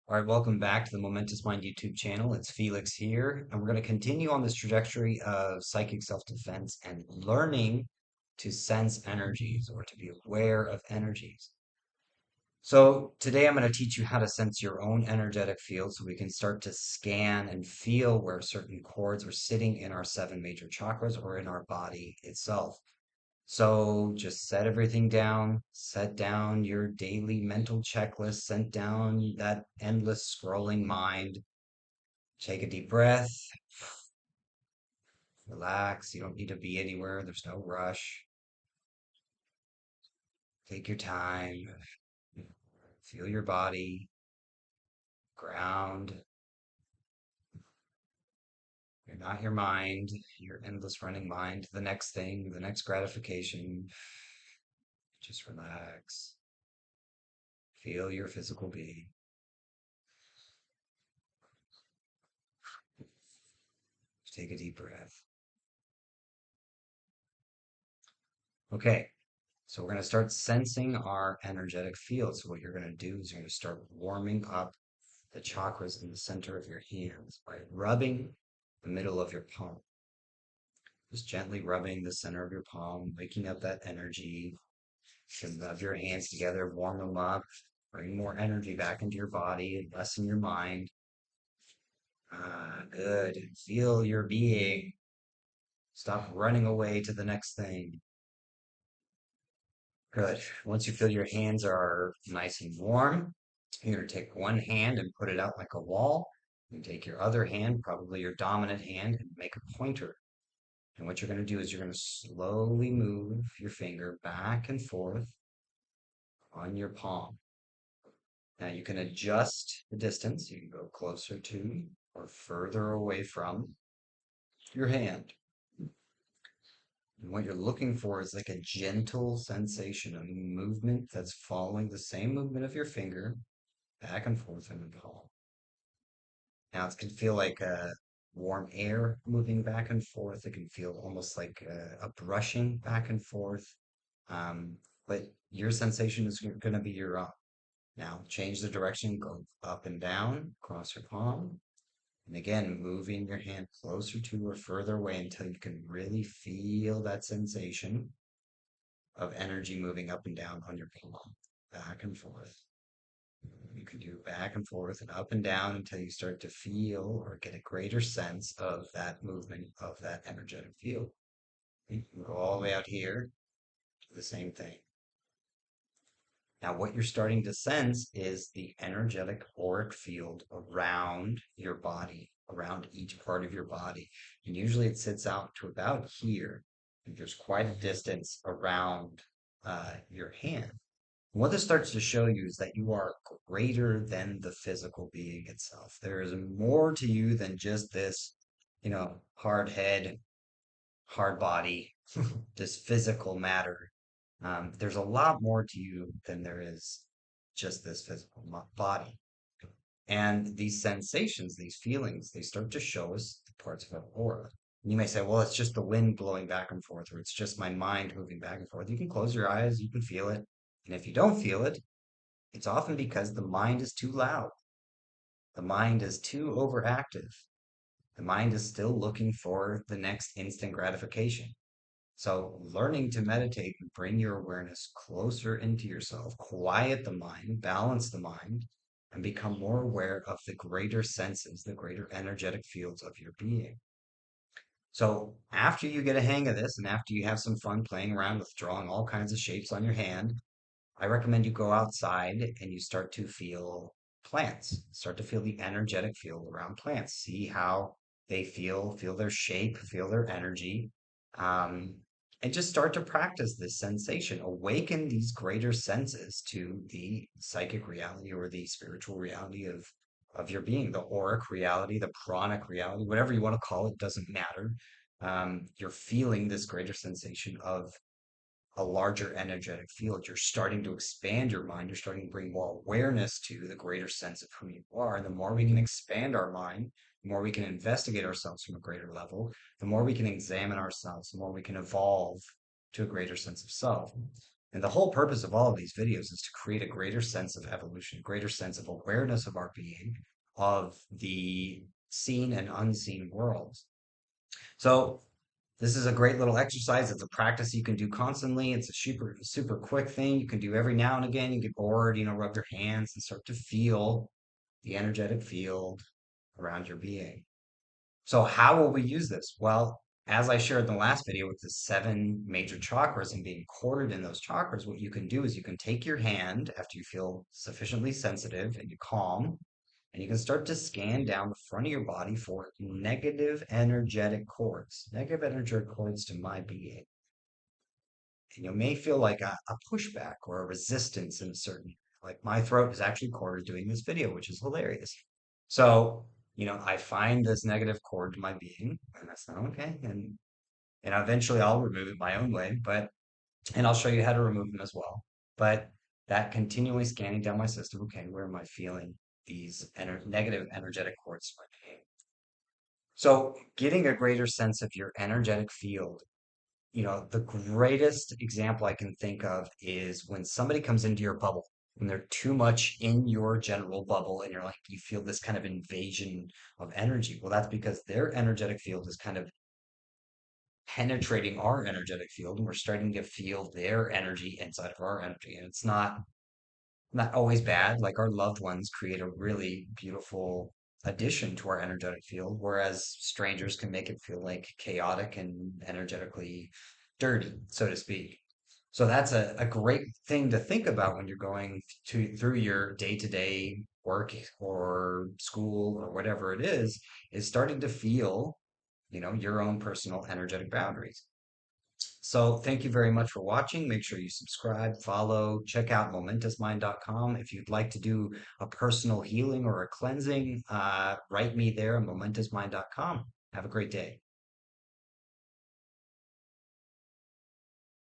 All right, welcome back to the Momentous Mind YouTube channel. It's Felix here, and we're going to continue on this trajectory of psychic self-defense and learning to sense energies or to be aware of energies. So today I'm going to teach you how to sense your own energetic field so we can start to scan and feel where certain chords are sitting in our seven major chakras or in our body itself. So just set everything down, set down your daily mental checklist, set down that endless scrolling mind. Take a deep breath, relax. You don't need to be anywhere, there's no rush. Take your time, feel your body, ground. You're not your mind, your endless running mind. The next thing, the next gratification. Just relax. Feel your physical being. Take a deep breath. Okay, so we're going to start sensing our energetic field. So what you're going to do is you're going to start warming up the chakras in the center of your hands by rubbing the middle of your palm. Just gently rubbing the center of your palm, waking up that energy. You can rub your hands together, warm them up, bring more energy back into your body and lessen your mind. Good. Feel your being. Stop running away to the next thing. Good. Once you feel your hands are nice and warm, you're going to take one hand and put it out like a wall. You take your other hand, probably your dominant hand, and make a pointer. And what you're going to do is you're going to slowly move your finger back and forth on your palm. Now you can adjust the distance. You can go closer to or further away from your hand. And what you're looking for is like a gentle sensation, a movement that's following the same movement of your finger back and forth in the palm. Now it can feel like warm air moving back and forth. It can feel almost like a brushing back and forth. Um, but your sensation is going to be your own. Now change the direction, go up and down across your palm. And again, moving your hand closer to or further away until you can really feel that sensation of energy moving up and down on your palm, back and forth. You can do back and forth and up and down until you start to feel or get a greater sense of that movement of that energetic field. You can go all the way out here, do the same thing. Now, what you're starting to sense is the energetic auric field around your body, around each part of your body. And usually it sits out to about here. And there's quite a distance around your hand. What this starts to show you is that you are greater than the physical being itself. There is more to you than just this, hard head, hard body, this physical matter. There's a lot more to you than there is just this physical body. And these sensations, these feelings, they start to show us the parts of our aura. You may say, well, it's just the wind blowing back and forth, or it's just my mind moving back and forth. You can close your eyes, you can feel it. And if you don't feel it, it's often because the mind is too loud. The mind is too overactive. The mind is still looking for the next instant gratification. So, learning to meditate and bring your awareness closer into yourself, quiet the mind, balance the mind, and become more aware of the greater senses, the greater energetic fields of your being. So, after you get a hang of this and after you have some fun playing around with drawing all kinds of shapes on your hand, I recommend you go outside and you start to feel plants, start to feel the energetic field around plants, see how they feel their shape, feel their energy, um, and just start to practice this sensation. Awaken these greater senses to the psychic reality or the spiritual reality of your being, the auric reality, the pranic reality, whatever you want to call it, doesn't matter. You're feeling this greater sensation of a larger energetic field. You're starting to expand your mind. You're starting to bring more awareness to the greater sense of who you are. And the more we can expand our mind, the more we can investigate ourselves from a greater level, the more we can examine ourselves, the more we can evolve to a greater sense of self. And the whole purpose of all of these videos is to create a greater sense of evolution, greater sense of awareness of our being, of the seen and unseen worlds. So this is a great little exercise. It's a practice you can do constantly. It's a super quick thing you can do every now and again. You get bored, rub your hands and start to feel the energetic field around your being. So how will we use this? Well, as I shared in the last video with the 7 major chakras and being quartered in those chakras, what you can do is you can take your hand after you feel sufficiently sensitive and you calm, and you can start to scan down the front of your body for negative energetic cords to my being. And you may feel like a pushback or a resistance in a certain, like my throat is actually corded doing this video, which is hilarious. So, I find this negative cord to my being, and that's not okay. And eventually I'll remove it my own way, and I'll show you how to remove them as well. But that continually scanning down my system, okay, where am I feeling these negative energetic cords to my being? So, getting a greater sense of your energetic field, the greatest example I can think of is when somebody comes into your bubble, when they're too much in your general bubble and you feel this kind of invasion of energy. Well, that's because their energetic field is kind of penetrating our energetic field and we're starting to feel their energy inside of our energy. And it's not always bad. Like our loved ones create a really beautiful addition to our energetic field, whereas strangers can make it feel like chaotic and energetically dirty, so to speak. So that's a great thing to think about when you're going through your day-to-day work or school or whatever it is starting to feel, your own personal energetic boundaries. So thank you very much for watching. Make sure you subscribe, follow, check out momentousmind.com. If you'd like to do a personal healing or a cleansing, write me there at momentousmind.com. Have a great day.